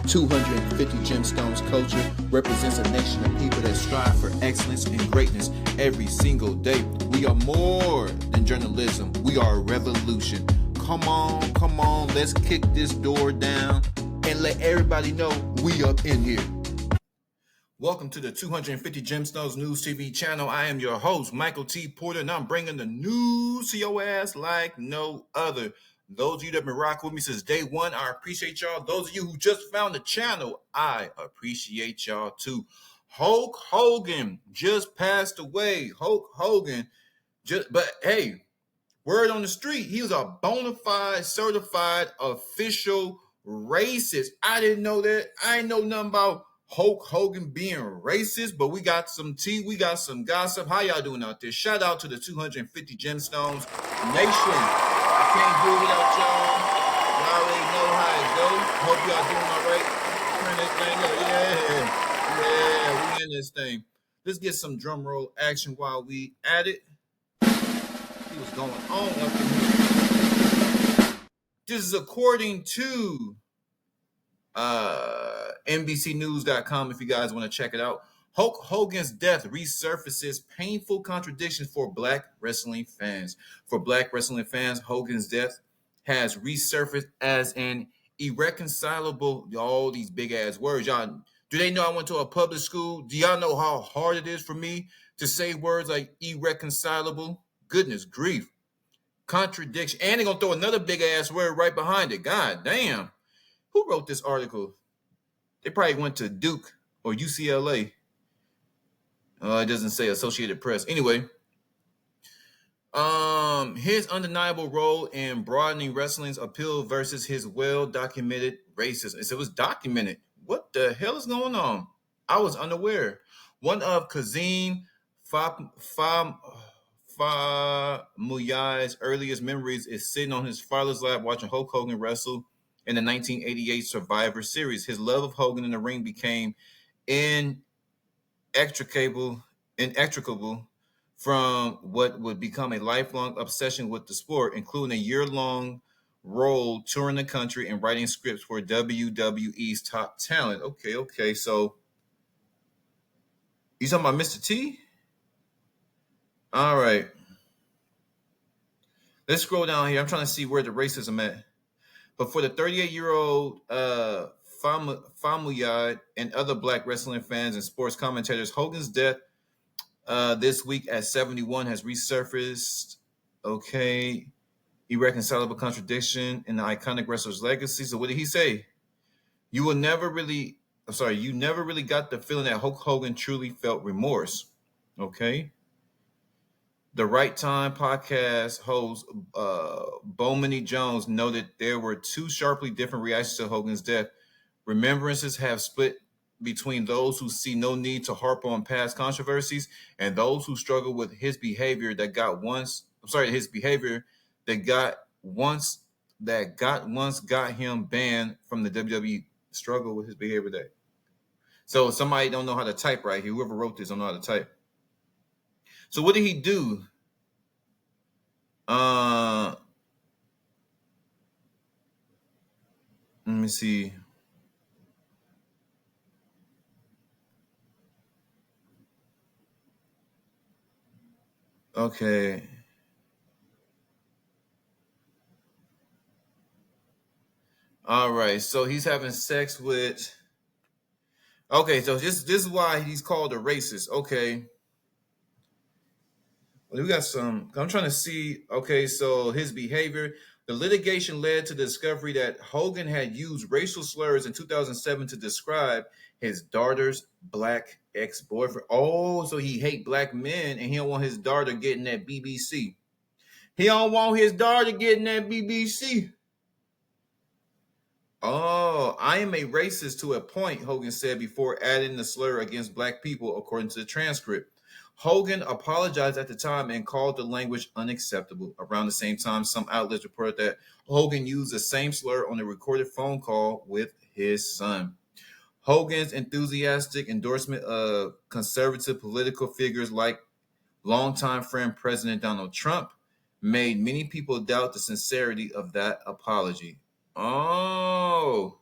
250 Gemstones culture represents a nation of people that strive for excellence and greatness every single day. We are more than journalism. We are a revolution. Come on, let's kick this door down and let everybody know we up in here. Welcome to the 250 Gemstones News TV channel. I am your host, Michael T. Porter, and I'm bringing the news to your ass like no other. Those of you that have been rocking with me since day one, I appreciate y'all. Those of you who just found the channel, I appreciate y'all too. Hulk Hogan just passed away. Hulk Hogan but hey, word on the street, he was a bona fide, certified, official racist. I didn't know that. I ain't know nothing about Hulk Hogan being racist, but we got some tea, we got some gossip. How y'all doing out there? Shout out to the 250 Gemstones Nation. I can't do it without y'all. Y'all already know how it goes. Hope y'all doing all right. Turn this thing up. Yeah, we in this thing. Let's get some drum roll action while we at it. See what's going on up in here. This is according to NBCnews.com if you guys want to check it out. Hulk Hogan's death resurfaces painful contradictions for Black wrestling fans. For Black wrestling fans, Hogan's death has resurfaced as an irreconcilable, all these big ass words. Y'all, do they know I went to a public school? Do y'all know how hard it is for me to say words like irreconcilable? Goodness grief. Contradiction. And they're going to throw another big ass word right behind it. God damn. Who wrote this article? They probably went to Duke or UCLA. It doesn't say Associated Press. Anyway, his undeniable role in broadening wrestling's appeal versus his well-documented racism. It was documented. What the hell is going on? I was unaware. One of Kazim Famuyai's earliest memories is sitting on his father's lap watching Hulk Hogan wrestle in the 1988 Survivor Series. His love of Hogan in the ring became inextricable from what would become a lifelong obsession with the sport, including a year-long role touring the country and writing scripts for WWE's top talent. Okay. So you talking about Mr. T? All right. Let's scroll down here. I'm trying to see where the racism at. But for the 38-year-old Famuyai and other Black wrestling fans and sports commentators, Hogan's death this week at 71 has resurfaced. Okay. Irreconcilable contradiction in the iconic wrestler's legacy. So what did he say? You never really got the feeling that Hulk Hogan truly felt remorse. Okay. The Right Time podcast host Bomani Jones noted there were two sharply different reactions to Hogan's death. Remembrances have split between those who see no need to harp on past controversies and those who struggle with his behavior that got once got him banned from the WWE. Struggle with his behavior that. So somebody don't know how to type right here. Whoever wrote this don't know how to type. So what did he do? Let me see. Okay. All right. So he's having sex with. Okay. So this is why he's called a racist. Okay. We got some. I'm trying to see. Okay, so his behavior. The litigation led to the discovery that Hogan had used racial slurs in 2007 to describe his daughter's Black ex-boyfriend. Oh, so he hate Black men and he don't want his daughter getting that BBC. He don't want his daughter getting that BBC. Oh, I am a racist to a point, Hogan said before adding the slur against Black people, according to the transcript. Hogan apologized at the time and called the language unacceptable. Around the same time, some outlets reported that Hogan used the same slur on a recorded phone call with his son. Hogan's enthusiastic endorsement of conservative political figures like longtime friend President Donald Trump made many people doubt the sincerity of that apology. Oh,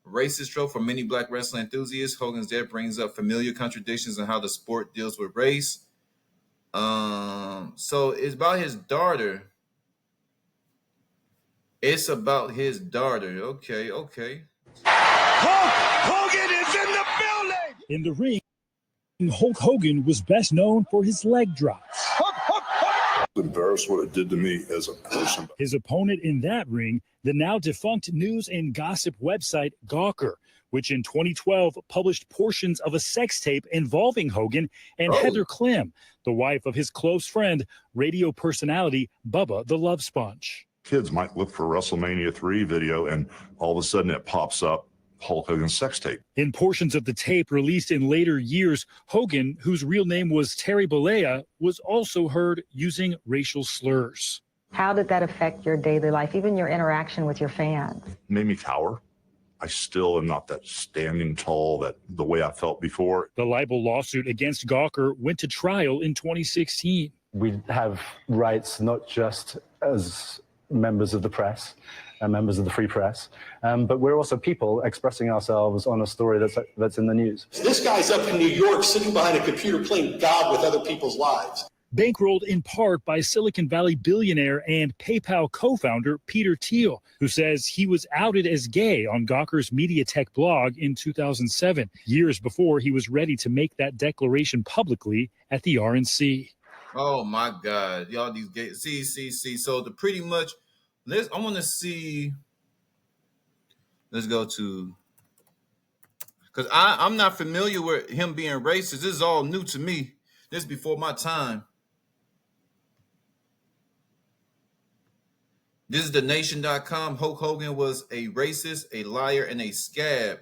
Racist trope for many black wrestling enthusiasts. Hogan's death brings up familiar contradictions in how the sport deals with race. So it's about his daughter. It's about his daughter. Okay. Hogan is in the building! In the ring, Hulk Hogan was best known for his leg drops. Embarrassed what it did to me as a person. His opponent in that ring, the now defunct news and gossip website Gawker, which in 2012 published portions of a sex tape involving Hogan and Heather Clem, the wife of his close friend, radio personality Bubba the Love Sponge. Kids might look for WrestleMania 3 video and all of a sudden it pops up Hulk Hogan's sex tape. In portions of the tape released in later years, Hogan, whose real name was Terry Bollea, was also heard using racial slurs. How did that affect your daily life, even your interaction with your fans? Made me cower. I still am not that standing tall that the way I felt before. The libel lawsuit against Gawker went to trial in 2016. We have rights not just as members of the press and members of the free press, but we're also people expressing ourselves on a story that's in the news. This guy's up in New York sitting behind a computer playing God with other people's lives. Bankrolled in part by Silicon Valley billionaire and PayPal co-founder Peter Thiel, who says he was outed as gay on Gawker's MediaTek blog in 2007, years before he was ready to make that declaration publicly at the RNC. Oh my God, y'all these gays. See. So the pretty much, I want to see. Let's go to, because I'm not familiar with him being racist. This is all new to me. This is before my time. This is thenation.com. Hulk Hogan was a racist, a liar, and a scab.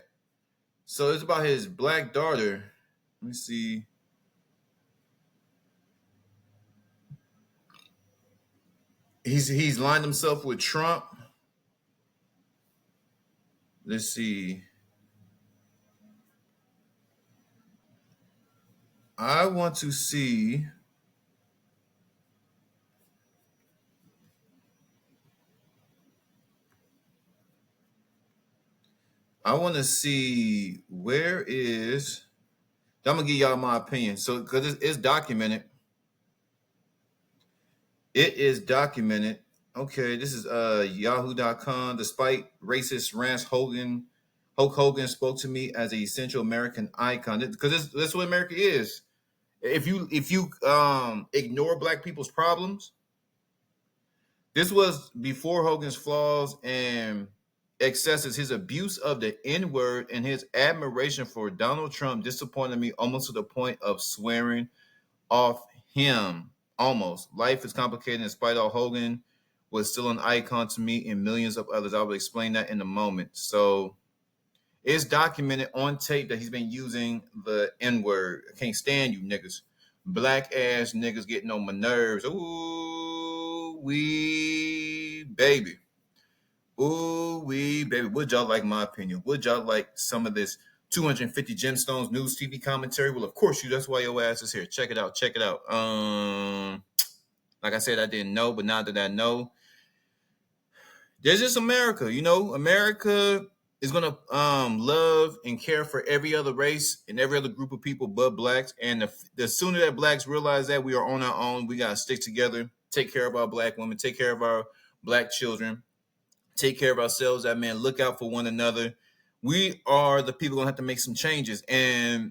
So it's about his black daughter. Let me see. He's lined himself with Trump. Let's see. I want to see. Where is. I'm gonna give y'all my opinion. So because it's documented. It is documented. Okay, this is yahoo.com. Despite racist rants, Hulk Hogan spoke to me as a Central American icon. Because that's what America is. If you ignore black people's problems, this was before Hogan's flaws and excesses. His abuse of the N-word and his admiration for Donald Trump disappointed me almost to the point of swearing off him. Almost. Life is complicated in spite of Hogan was still an icon to me and millions of others. I will explain that in a moment. So it's documented on tape that he's been using the N-word. I can't stand you niggas. Black ass niggas getting on my nerves. Ooh, wee baby. Ooh, wee baby. Would y'all like my opinion? Would y'all like some of this 250 Gemstones News TV commentary? Well, of course you. That's why your ass is here. Check it out. Like I said, I didn't know, but now that I know, there's just America. America is gonna love and care for every other race and every other group of people but blacks. And the sooner that blacks realize that we are on our own, we gotta stick together, take care of our black women, take care of our black children, take care of ourselves. That man, look out for one another. We are the people going to have to make some changes. And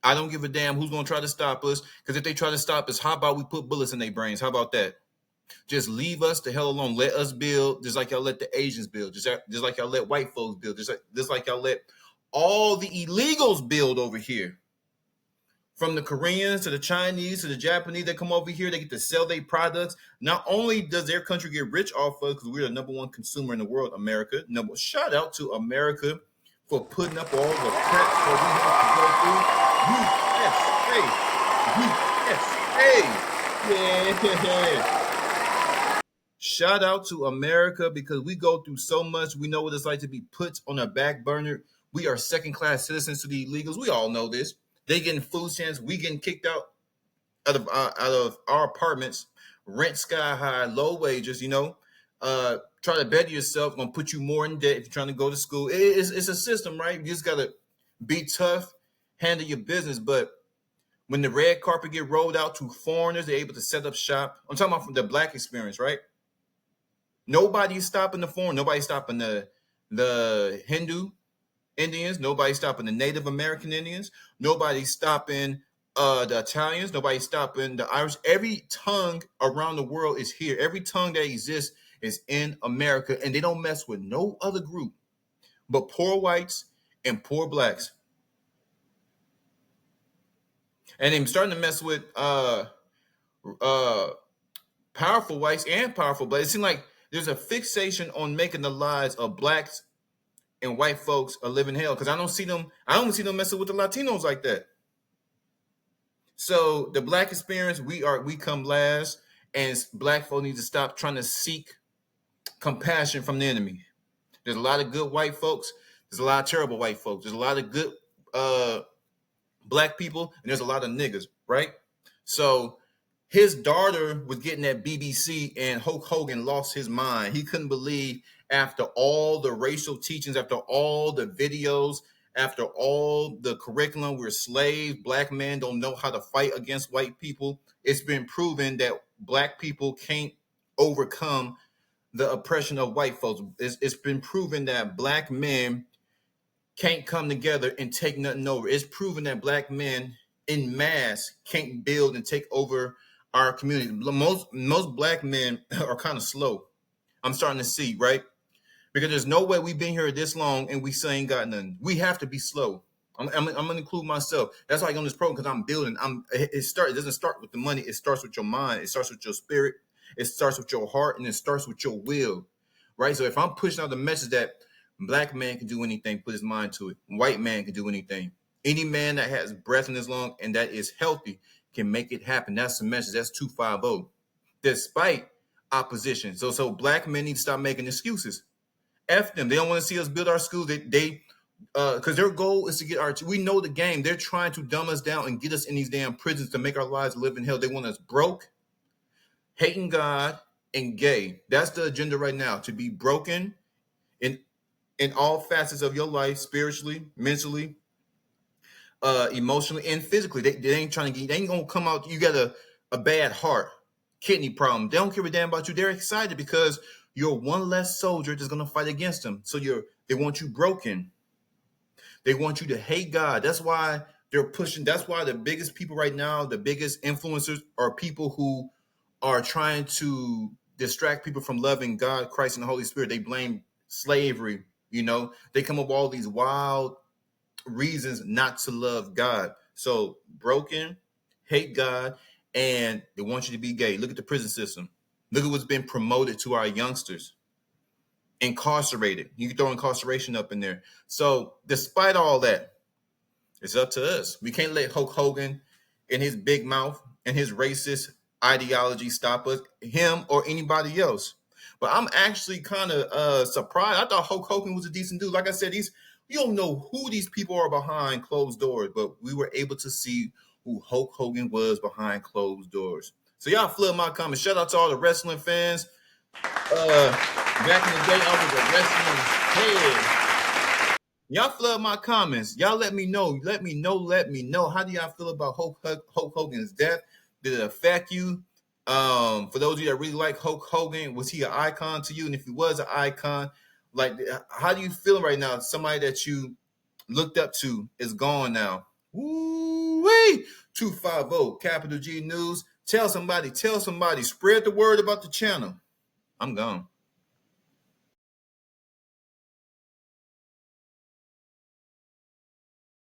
I don't give a damn who's going to try to stop us. Because if they try to stop us, how about we put bullets in their brains? How about that? Just leave us the hell alone. Let us build just like y'all let the Asians build. Just like y'all let white folks build. Just like y'all let all the illegals build over here. From the Koreans to the Chinese to the Japanese, they come over here. They get to sell their products. Not only does their country get rich off of, because we're the number one consumer in the world, America. Shout out to America for putting up all the crap that we have to go through. USA. Yeah. Shout out to America because we go through so much. We know what it's like to be put on a back burner. We are second-class citizens to the illegals. We all know this. They getting food stamps. We getting kicked out of our apartments. Rent sky high, low wages, try to better yourself, gonna put you more in debt if you're trying to go to school. It's a system, right? You just gotta be tough, handle your business. But when the red carpet get rolled out to foreigners, they're able to set up shop. I'm talking about from the black experience, right? Nobody's stopping the foreign. Nobody's stopping the Hindu Indians. Nobody's stopping the Native American Indians. Nobody's stopping the Italians. Nobody's stopping the Irish. Every tongue around the world is here. Every tongue that exists is in America, and they don't mess with no other group but poor whites and poor blacks. And they're starting to mess with powerful whites and powerful blacks. It seems like there's a fixation on making the lives of blacks and white folks a living hell, because I don't see them messing with the Latinos like that. So the black experience, we come last, and black folk need to stop trying to seek compassion from the enemy. There's a lot of good white folks. There's a lot of terrible white folks. There's a lot of good black people, and there's a lot of niggas, right? So his daughter was getting that BBC, and Hulk Hogan lost his mind. He couldn't believe, after all the racial teachings, after all the videos, after all the curriculum, we're slaves, black men don't know how to fight against white people. It's been proven that black people can't overcome the oppression of white folks. It's been proven that black men can't come together and take nothing over. It's proven that black men in mass can't build and take over our community. Most black men are kind of slow. I'm starting to see, right? Because there's no way we've been here this long and we still ain't got nothing. We have to be slow. I'm gonna include myself. That's why I get on this program, because I'm building. It doesn't start with the money. It starts with your mind. It starts with your spirit. It starts with your heart, and it starts with your will, right? So if I'm pushing out the message that black man can do anything, put his mind to it. White man can do anything. Any man that has breath in his lung and that is healthy can make it happen. That's the message. That's 250. Despite opposition. So black men need to stop making excuses. F them. They don't want to see us build our schools. They because their goal is to get our. We know the game. They're trying to dumb us down and get us in these damn prisons to make our lives live in hell. They want us broke, hating God, and gay. That's the agenda right now. To be broken in all facets of your life, spiritually, mentally, emotionally, and physically. They ain't trying to get. They ain't gonna come out. You got a bad heart, kidney problem. They don't give a damn about you. They're excited because you're one less soldier that's gonna fight against them. So they want you broken. They want you to hate God. That's why they're pushing. That's why the biggest people right now, the biggest influencers, are people who are trying to distract people from loving God, Christ, and the Holy Spirit. They blame slavery. They come up with all these wild reasons not to love God. So broken, hate God, and they want you to be gay. Look at the prison system. Look at what's been promoted to our youngsters. Incarcerated. You can throw incarceration up in there. So despite all that, it's up to us. We can't let Hulk Hogan and his big mouth and his racist ideology stop us, him or anybody else. But I'm actually kind of surprised. I thought Hulk Hogan was a decent dude. Like I said, you don't know who these people are behind closed doors, but we were able to see who Hulk Hogan was behind closed doors. So y'all flood my comments. Shout out to all the wrestling fans. Back in the day, I was a wrestling head. Y'all flood my comments. Y'all let me know. Let me know. How do y'all feel about Hulk Hogan's death? Did it affect you? For those of you that really like Hulk Hogan, was he an icon to you? And if he was an icon, like, how do you feel right now? Somebody that you looked up to is gone now. Woo-wee! 250 Capital G News. Tell somebody. Spread the word about the channel. I'm gone.